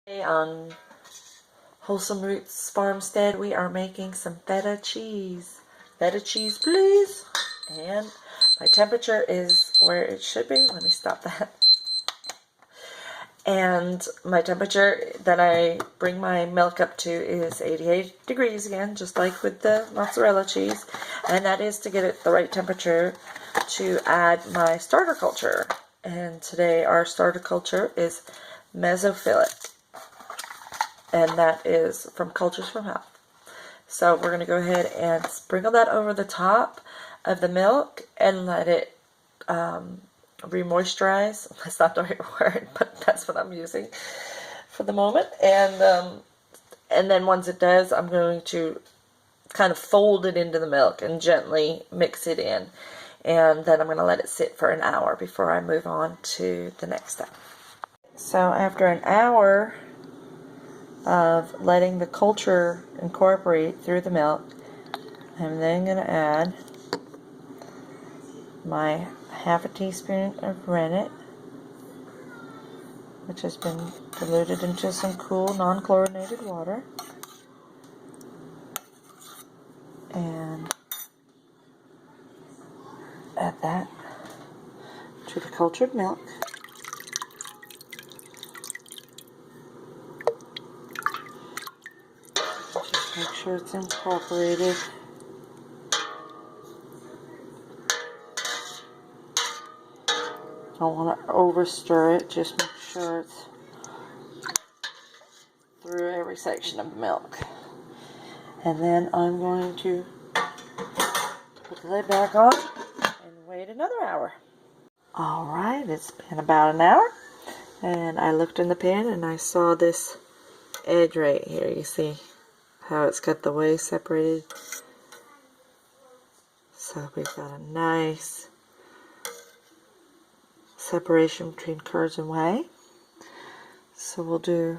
Today on Wholesome Roots Farmstead, we are making some feta cheese. Feta cheese, please. And my temperature is where it should be. Let me stop that. And my temperature that I bring my milk up to is 88 degrees again, just like with the mozzarella cheese. And that is to get it the right temperature to add my starter culture. And today our starter culture is mesophyllite. And that is from Cultures from Health. So we're going to go ahead and sprinkle that over the top of the milk and let it re-moisturize. That's not the right word, but that's what I'm using for the moment. And then once it does, I'm going to kind of fold it into the milk and gently mix it in. And then I'm going to let it sit for an hour before I move on to the next step. So after an hour of letting the culture incorporate through the milk, I'm then going to add my half a teaspoon of rennet, which has been diluted into some cool non-chlorinated water, and add that to the cultured milk. Just make sure it's incorporated. Don't want to over stir it, just make sure it's through every section of the milk. And then I'm going to put the lid back on and wait another hour. Alright, it's been about an hour, and I looked in the pan and I saw this edge right here. You see how it's got the whey separated? So we've got a nice separation between curds and whey. So we'll do,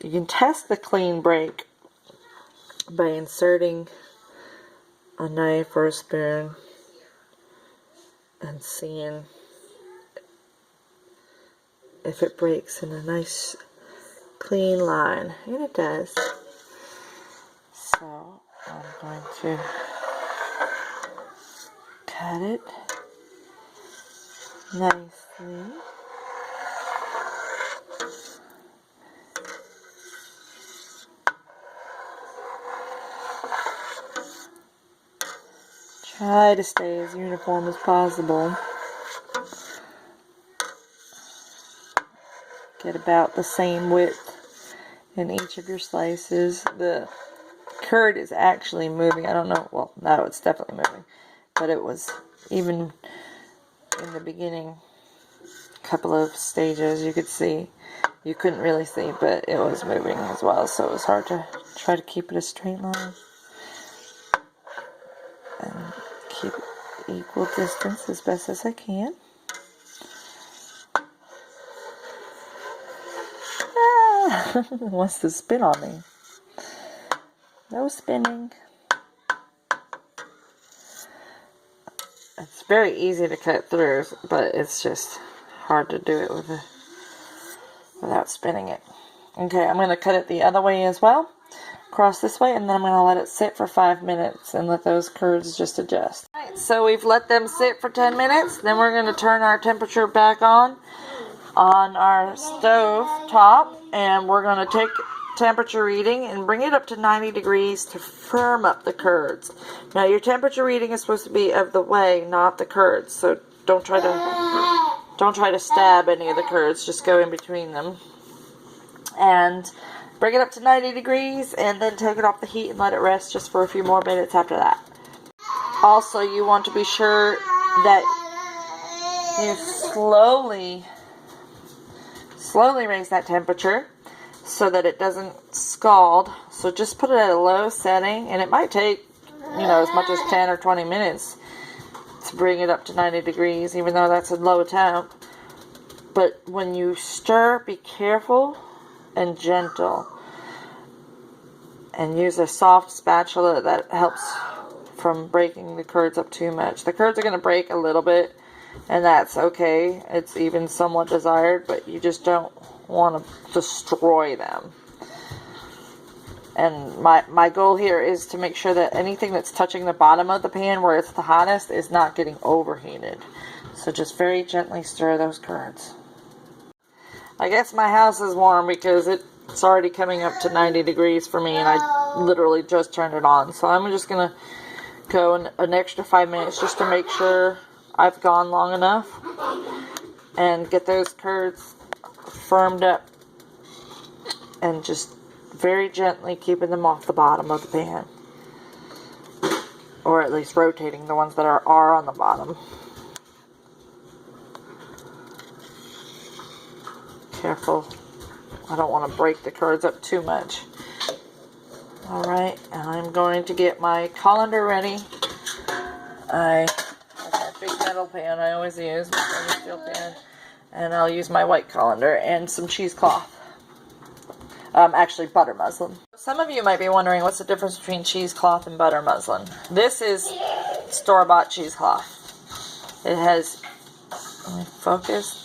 you can test the clean break by inserting a knife or a spoon and seeing if it breaks in a nice clean line, and it does. So I'm going to cut it nicely. Try to stay as uniform as possible. Get about the same width in each of your slices. The curd is actually moving. I don't know. Well, no, it's definitely moving. But it was, even in the beginning, a couple of stages, you could see. You couldn't really see, but it was moving as well. So it was hard to try to keep it a straight line. And keep it equal distance as best as I can. It wants to spin on me. No spinning. It's very easy to cut through, but it's just hard to do it without spinning it. Okay, I'm going to cut it the other way as well. Across this way, and then I'm going to let it sit for 5 minutes and let those curds just adjust. Alright, so we've let them sit for 10 minutes. Then we're going to turn our temperature back on our stove top, and we're going to take temperature reading and bring it up to 90 degrees to firm up the curds. Now your temperature reading is supposed to be of the whey, not the curds. So don't try to stab any of the curds. Just go in between them. And bring it up to 90 degrees and then take it off the heat and let it rest just for a few more minutes after that. Also, you want to be sure that you slowly raise that temperature so that it doesn't scald. So just put it at a low setting, and it might take, as much as 10 or 20 minutes to bring it up to 90 degrees, even though that's a low temp. But when you stir, be careful and gentle, and use a soft spatula that helps from breaking the curds up too much. The curds are going to break a little bit, and that's okay. It's even somewhat desired, but you just don't want to destroy them. And my goal here is to make sure that anything that's touching the bottom of the pan where it's the hottest is not getting overheated. So just very gently stir those curds. I guess my house is warm because it's already coming up to 90 degrees for me, and I literally just turned it on. So I'm just going to go an extra 5 minutes just to make sure I've gone long enough and get those curds firmed up, and just very gently keeping them off the bottom of the pan, or at least rotating the ones that are on the bottom. Careful, I don't want to break the curds up too much. Alright, I'm going to get my colander ready. I have a big metal pan I always use, my stainless steel pan, and I'll use my white colander and some cheesecloth. Actually butter muslin. Some of you might be wondering what's the difference between cheesecloth and butter muslin. This is store-bought cheesecloth. It has, let me focus,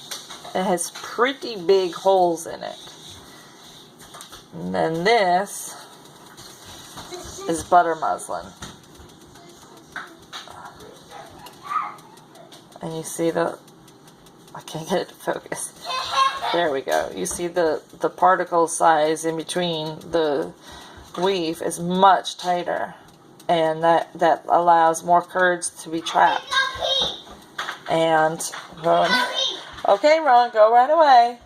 it has pretty big holes in it. And then this is butter muslin. And you see I can't get it to focus. There we go. You see the particle size in between the weave is much tighter, and that allows more curds to be trapped. And Rowan, okay, Rowan, go right away.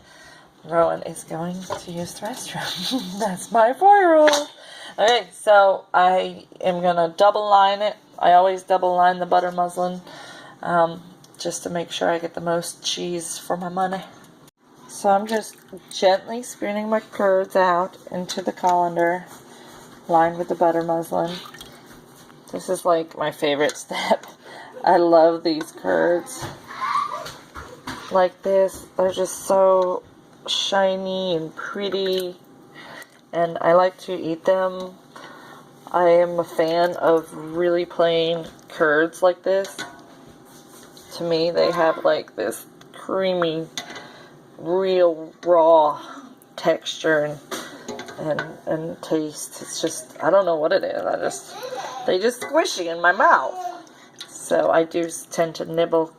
Rowan is going to use the restroom. That's my 4-year-old. Okay, so I am going to double line it. I always double line the butter muslin, just to make sure I get the most cheese for my money. So I'm just gently spooning my curds out into the colander, lined with the butter muslin. This is like my favorite step. I love these curds. Like this, they're just so shiny and pretty, and I like to eat them. I am a fan of really plain curds like this. To me, they have like this creamy, real raw texture and taste. It's just, I don't know what it is. They just squishy in my mouth. So I do tend to nibble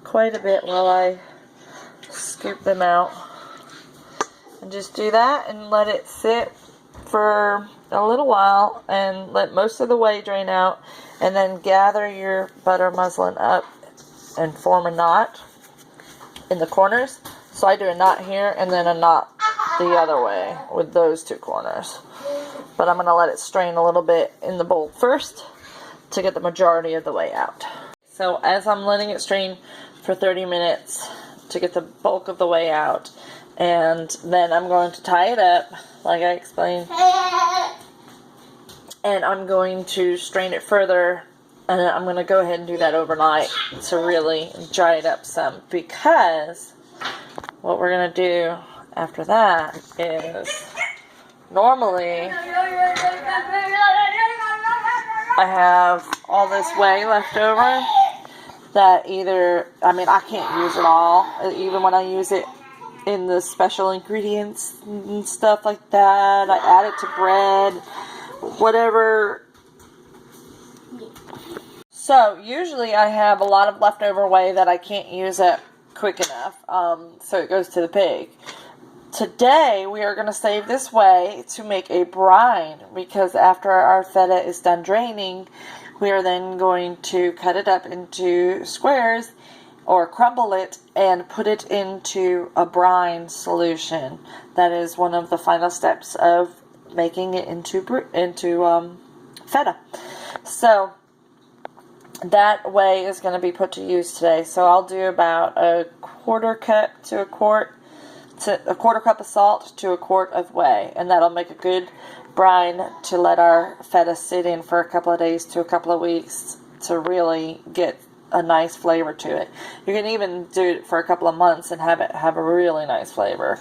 quite a bit while I scoop them out. And just do that and let it sit for a little while and let most of the whey drain out, and then gather your butter muslin up and form a knot in the corners. So I do a knot here and then a knot the other way with those two corners. But I'm going to let it strain a little bit in the bowl first to get the majority of the whey out. So as I'm letting it strain for 30 minutes to get the bulk of the whey out, and then I'm going to tie it up like I explained, and I'm going to strain it further, and I'm going to go ahead and do that overnight to really dry it up some, because what we're going to do after that is, normally I have all this whey left over that either, I can't use it all, even when I use it in the special ingredients and stuff like that. I add it to bread, whatever. So usually I have a lot of leftover whey that I can't use it quick enough, so it goes to the pig. Today we are going to save this whey to make a brine, because after our feta is done draining, we are then going to cut it up into squares or crumble it and put it into a brine solution. That is one of the final steps of making it into feta. So that whey is going to be put to use today. So I'll do about a quarter cup of salt to a quart of whey, and that'll make a good brine to let our feta sit in for a couple of days to a couple of weeks to really get a nice flavor to it. You can even do it for a couple of months and have it have a really nice flavor.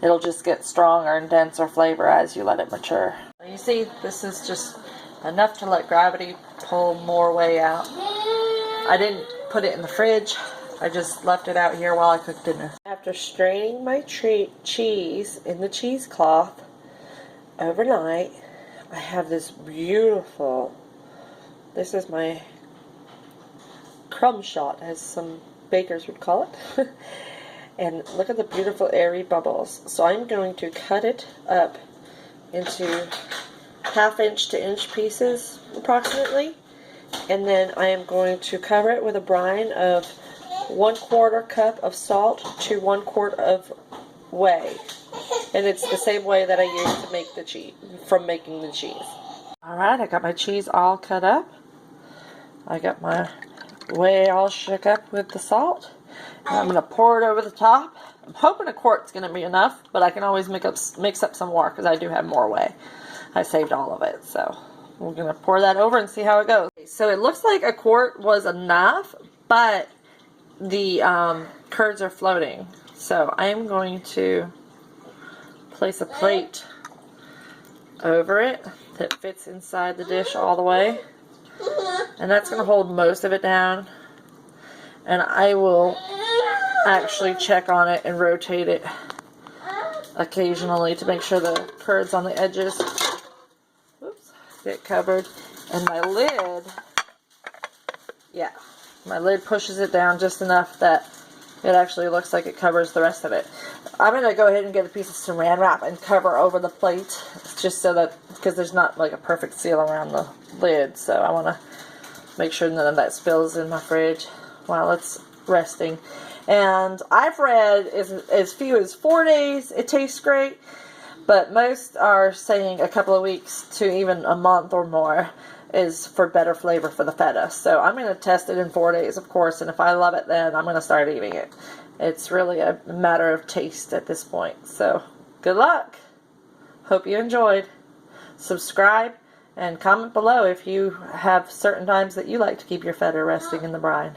It'll just get stronger and denser flavor as you let it mature. You see, this is just enough to let gravity pull more whey out. I didn't put it in the fridge. I just left it out here while I cooked dinner. After straining my cheese in the cheesecloth overnight, I have this beautiful, this is my crumb shot, as some bakers would call it. And look at the beautiful airy bubbles. So I'm going to cut it up into 1/2 inch to inch pieces approximately. And then I am going to cover it with a brine of 1/4 cup of salt to 1 quart of whey. And it's the same way that I used to make the cheese, from making the cheese. Alright, I got my cheese all cut up. I got my whey all shook up with the salt. And I'm going to pour it over the top. I'm hoping a quart's going to be enough, but I can always mix up some more because I do have more whey. I saved all of it, so we're going to pour that over and see how it goes. So it looks like a quart was enough, but the curds are floating. So I'm going to place a plate over it that fits inside the dish all the way. And that's going to hold most of it down. And I will actually check on it and rotate it occasionally to make sure the curds on the edges, oops, get covered. And my lid, yeah, my lid pushes it down just enough that it actually looks like it covers the rest of it. I'm going to go ahead and get a piece of saran wrap and cover over the plate, just so that, because there's not like a perfect seal around the lid, so I want to make sure none of that spills in my fridge while it's resting. And I've read as few as 4 days it tastes great, but most are saying a couple of weeks to even a month or more is for better flavor for the feta. So I'm going to test it in 4 days, of course, and if I love it, then I'm going to start eating it. It's really a matter of taste at this point. So good luck. Hope you enjoyed. Subscribe and comment below if you have certain times that you like to keep your feta resting in the brine.